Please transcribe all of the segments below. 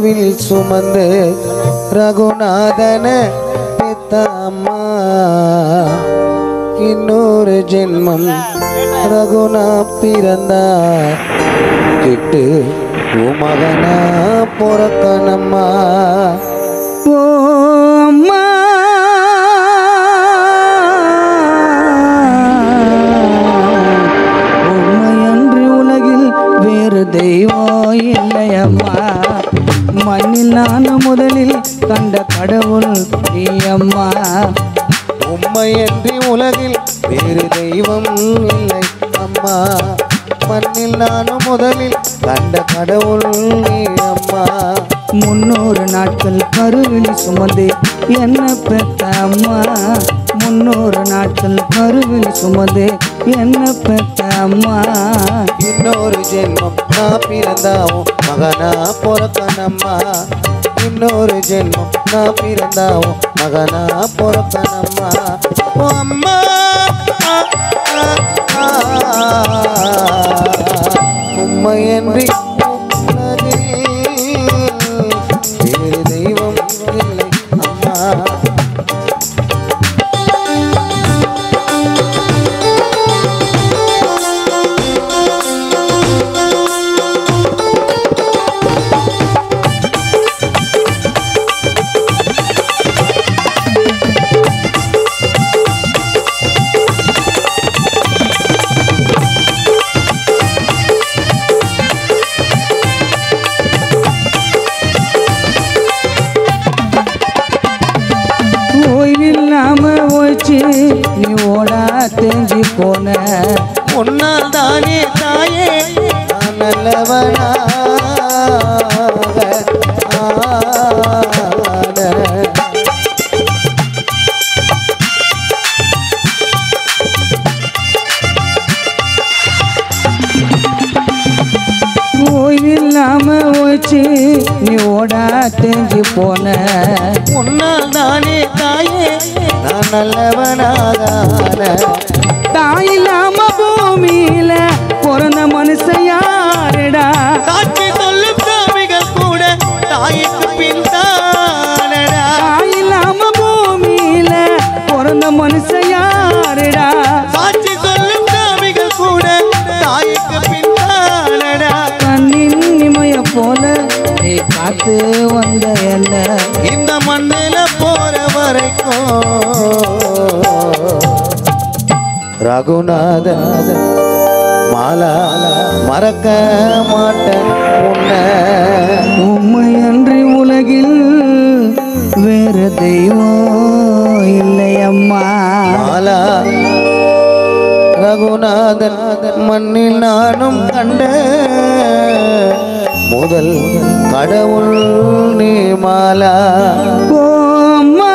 கருவில் சுமந்து ரகுநாதன பெத்த அம்மா இன்னொரு ஜென்மம் ரகுனா பிறந்தா கிட்டு மகனா பொறக்கணம்மா ஓ அம்மா உண்மையன்று உலகில் வேறு தெய்வம் இல்லையம்மா மண்ணில் நான் முதலில் கண்ட கடவுள் நீ அம்மா உண்மையன்றி உலகில் வேறு தெய்வம் இல்லை அம்மா மண்ணில் நானும் முதலில் கண்ட கடவுள் நீ அம்மா 300 நாட்கள் கருவில் சுமந்து என்ன பெத்த அம்மா 300 நாட்கள் கருவில் சுமந்து என்ன பெத்த அம்மா இன்னொரு ஜென்மம் நான் பிறந்தாவும் மகனா பொறக்கணம்மா இன்னொரு ஜென்மம் நான் பிறந்தாவும் மகனா பொறக்கணம்மா ஓ அம்மா உண்மையன்றி வேறு தெய்வம் இல்லை அம்மா நீ ஓடா தெரிஞ்சு போன உன்னால் தானே தாயே நான் நல்லவனாக ஓய்வில்லாம ஓய்ச்சி நீ ஓடா தெரிஞ்சு போன உன்னால் தானே தாயே நான் நல்லவனாக தாயில்லாம பூமியில பிறந்த மனுஷன் யாருடா சாட்சி சொல்லும் சாமிகள் கூட தாய்க்கு பின் தானடா தாயில்லாம பூமியில பிறந்த மனுஷன் யாருடா சாட்சி சொல்லும் சாமிகள் கூட தாய்க்கு பின் தானடா கண்ணின் இமய போல நீ காத்து வந்த என்ன இந்த மண்ணில போற வரைக்கும் ரகுநாத மாலா மறக்க மாட்டேன் உன்னை உண்மையன்றி உலகில் வேறு தெய்வம் இல்லையம்மா மாலா ரகுநாதன் மண்ணில் நானும் கண்ட முதல் கடவுள் நீ மாலா ஓ அம்மா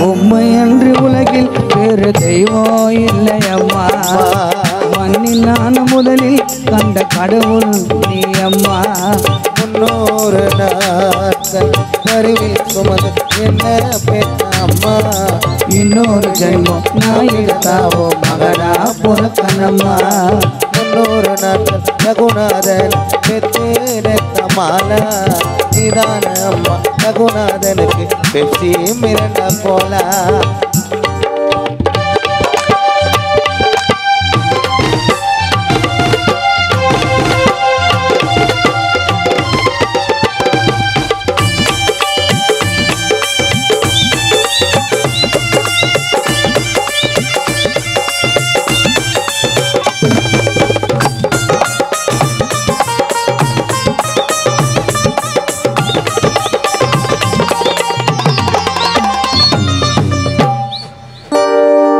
உண்மையன்றி உலகில் வேறு தெய்வம் இல்லையம்மா மண்ணில் நான் முதலில் கண்ட கடவுள் நீ அம்மா 300 நாட்கள் கருவில் சுமந்து என்ன பெற்ற அம்மா இன்னொரு ஜென்மம் நான் எடுத்தாவோ மகனா பொறக்கணம்மா 300 நாட்கள் ரகுநாதன் பெற்றெடுத்த மாலா நீதான அம்மா ரகுநாதனுக்கு பெப்சி மிரண்ட போலா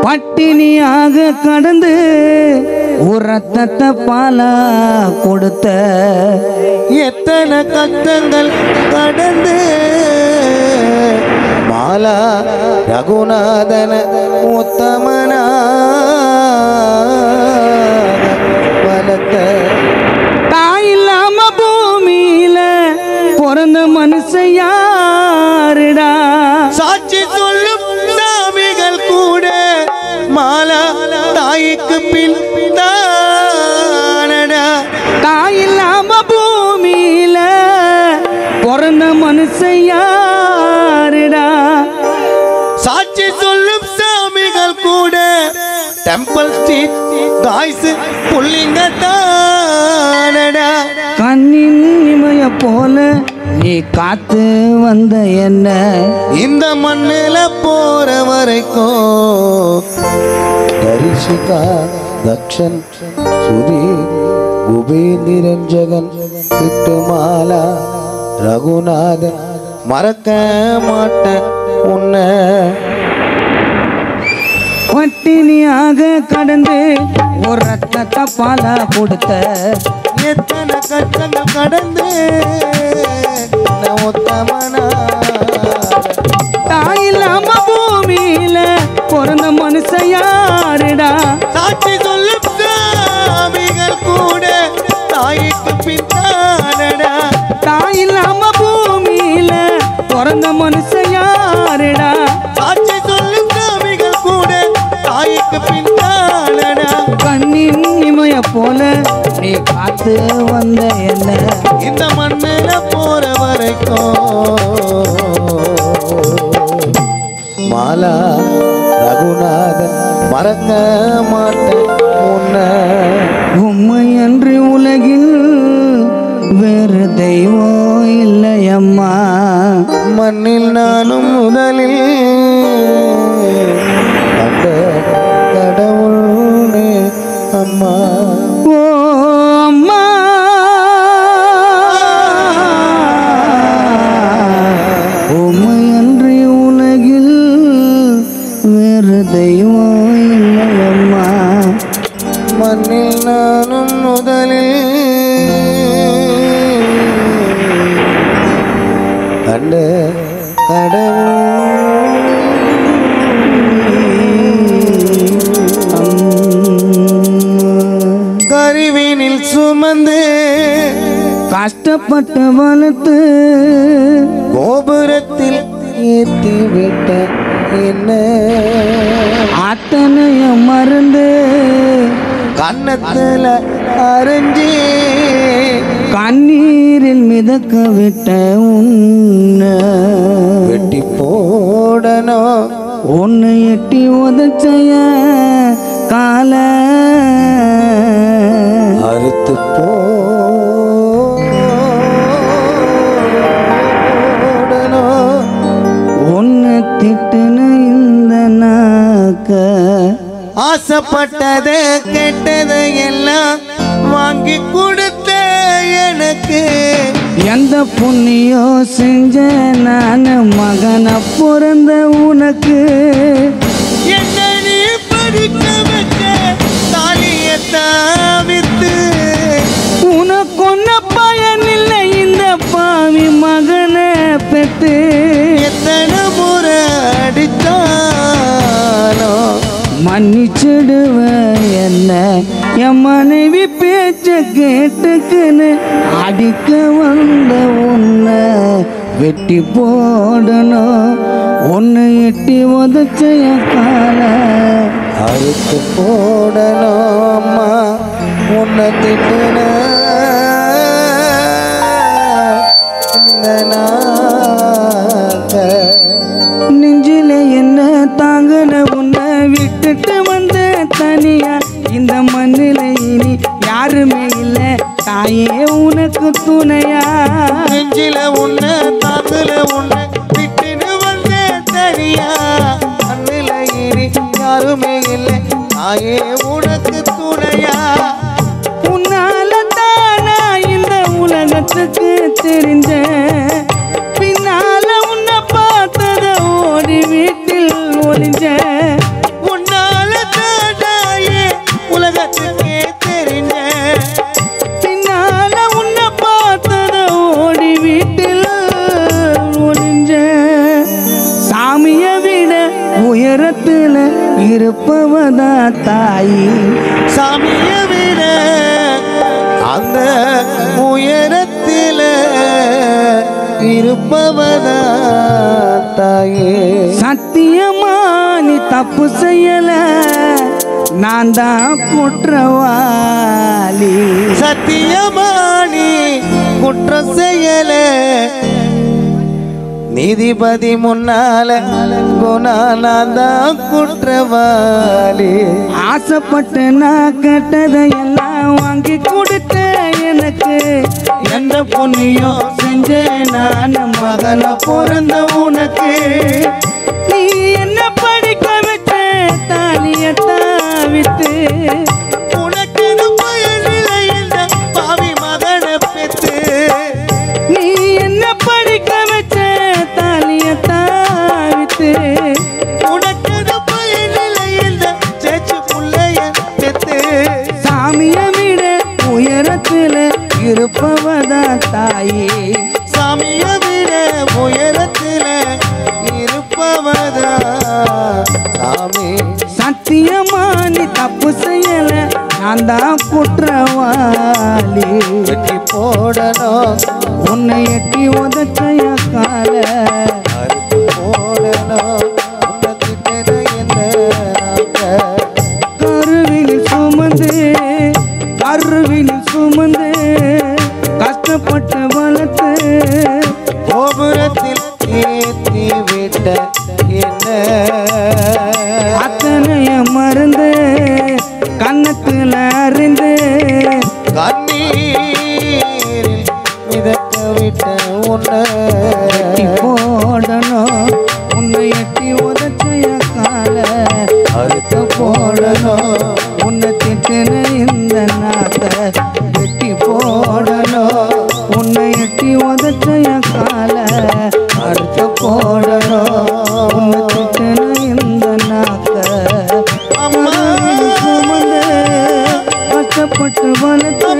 பட்டினியாக கடந்து ஒரு ரத்தத்தை பாலா கொடுத்த எத்தனை கஷ்டங்கள் கடந்து மாலா ரகுநாதன உத்தமனா வளர்த்த தாயில்லாம பூமியில பிறந்த மனுஷன் யாருடா சாட்சி சொல்லும் சாமிகள் கூட மாலா தாய்க்கு பின் தானடா மனுஷன் யாருடா? சாட்சி சொல்லும் சாமிகள் கூட டெம்பிள் ஸ்ட்ரீட் காய்ஸ் புள்ளிங்க தானடா. கண்ணின் இமைய போல நீ காத்து வந்த என்ன இந்த மண்ணில போற வரைக்கும் தரிசிகா தக்ஷன் சுதி குபேந்திரன் ஜெகன் விட்டுமாலா ரகுநாதன் மறக்க மாட்டேன் உன்னை. பட்டினியாக கடந்து ஒரு ரத்தத்தை பாலா கொடுத்த எத்தனை கட்டங்கள் கடந்து நான் உத்தமனா. தாயில்லாம பூமியில பிறந்த மனுஷன் யாருடா? சாட்சி சொல்லும் சாமிகள் கூட தாய்க்கு பின்னானடா. தாயில்லாம பூமியில பிறந்த மனுஷன் யாருடா? சாட்சி சொல்லும் சாமிகள் கூட தாய்க்கு பின்னானடா. கண்ணின் இமைய போல நீ காத்து வந்த என்ன இந்த மண்ணில போற வரைக்கும் மாலா ரகுநாதன் மறக்க மாட்டேன் உன்னை. உம்மை அன்றி உலகில் வேறு தெய்வம் இல்லையம்மா. மண்ணில் நானும் முதலில் கண்ட கடவுளே அம்மா. ஓ அம்மா, உம்மை அன்றி உலகில் வேறு தெய்வம் இல்லையம்மா. மண்ணில் நானும் முதலில் கண்ட கருவினில் சுமந்து கஷ்டப்பட்டு வளர்த்து கோபுரத்தில் ஏற்றி விட்ட என்ன அத்தனைய மறந்து கன்னத்துல அரைஞ்சி கண்ணீரில் மிதக்க விட்ட உன்னை வெட்டி போடணும் உன்னை எட்டி உதச்சைய கால அறுத்து போடணும் உன்னை திட்டுன இந்த நாக்க ஆசைப்பட்டது கெட்டது எல்லாம் வாங்கி கொடுத்த எனக்கு எந்த புண்ணியோ செஞ்ச நான் மகன பிறந்த உனக்கு என்ன நீ படிக்க வைக்க தாலியை தாவித்து உனக்கொன்ன பயன் இல்லை இந்த பாவி மகனை பெற்று எத்தனை முறை அடித்தானோ மன்னிச்சிடுவ என்ன என் மனைவி பேச்ச கேட்டுக்குன்னு அடிக்க வந்த உன்னை வெட்டி போடணும் உன்னை எட்டி உதச்ச என் கால அறுத்து போடணும் அம்மா உன்னை திட்டுன இந்த நாக்க நெஞ்சில என்ன தாங்கன உன்னை விட்டுட்டு வந்த தனியா இந்த மண்ணில இனி யாருமே இல்ல தாயே உனக்கு துணையா நெஞ்சில உன்னை தாக்குல உன்னை விட்டுன்னு வந்த தனியா அண்ணில இனி யாருமே இல்லை தாயே உனக்கு துணையா உன்னால தானா இந்த உலகத்துக்கு தெரிஞ்ச பின்னால உன்னை பார்த்தத ஓடி வீட்டில் ஒளிஞ்ச உன்னால தாயே உலகத்துக்கே தெரிஞ்ச பின்னால உன்னை பார்த்தத ஓடி வீட்டில் ஒளிஞ்ச சாமிய விட உயரத்துல இருப்பவதா தாயி சாமிய விட அந்த உயரத்தில இருப்பவதா தாயே சத்தியமா நீ தப்பு செய்யல நான் தான் குற்றவாளி சத்தியமானி குற்றம் செய்யல நீதிபதி முன்னால குணானாதான் குற்றவாளி. ஆசைப்பட்டு நான் கேட்டதையெல்லாம் வாங்கி கொடுத்த எனக்கு எந்த புண்ணியம் செஞ்சேன் நான் மகன பிறந்த உனக்கு. நீ என்ன படிக்க வச்ச தாலிய தாவித்து உனக்கு பயனில்லை என்ற பாவி மகனை பெற்று. நீ என்ன படிக்க வச்ச தாலிய தாவித்து உனக்கு பயனில்லை என்ற சேச்சு புள்ளைய பெற்று. சாமிய விட உயரத்துல இருப்பவதா தாயே. சாமிய விட உயரத்தில் இருப்பவதா சாமி. சத்தியமா நீ தப்பு செய்யல நான் தான் குற்றவாளி. வெட்டி போடணும் உன்னை எட்டி உதச்சய கால அறுத்து போடணும் உன்னத்திட்ட என்ன கருவினில் சுமந்து கஷ்டப்பட்டு வளர்த்து கோபுரத்தில் ஏற்றி விட்ட என்ன அத்தனைய மருந்து கன்னத்துல அறிந்து கண்ணீரில் மிதக்க விட்ட உன்னை போடணும் உன்னை எட்டி உதச்சய கால அறுத்து போடணும் உன்னை திட்டின இந்த நாத்த வெட்டி போடணும் உன்னை எட்டி உதச்சய கால அறுத்து போடணும் உன்னை திட்டின இந்த நாத்த அம்மா சுமந்து கஷ்டப்பட்டு வளர்த்து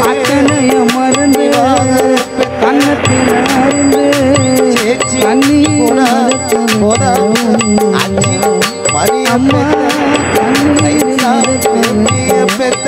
அத்தனைய மருந்து கண்ணத்தில் அறிந்து கண்ணீர் அம்மா கண்ணீர் பெத்த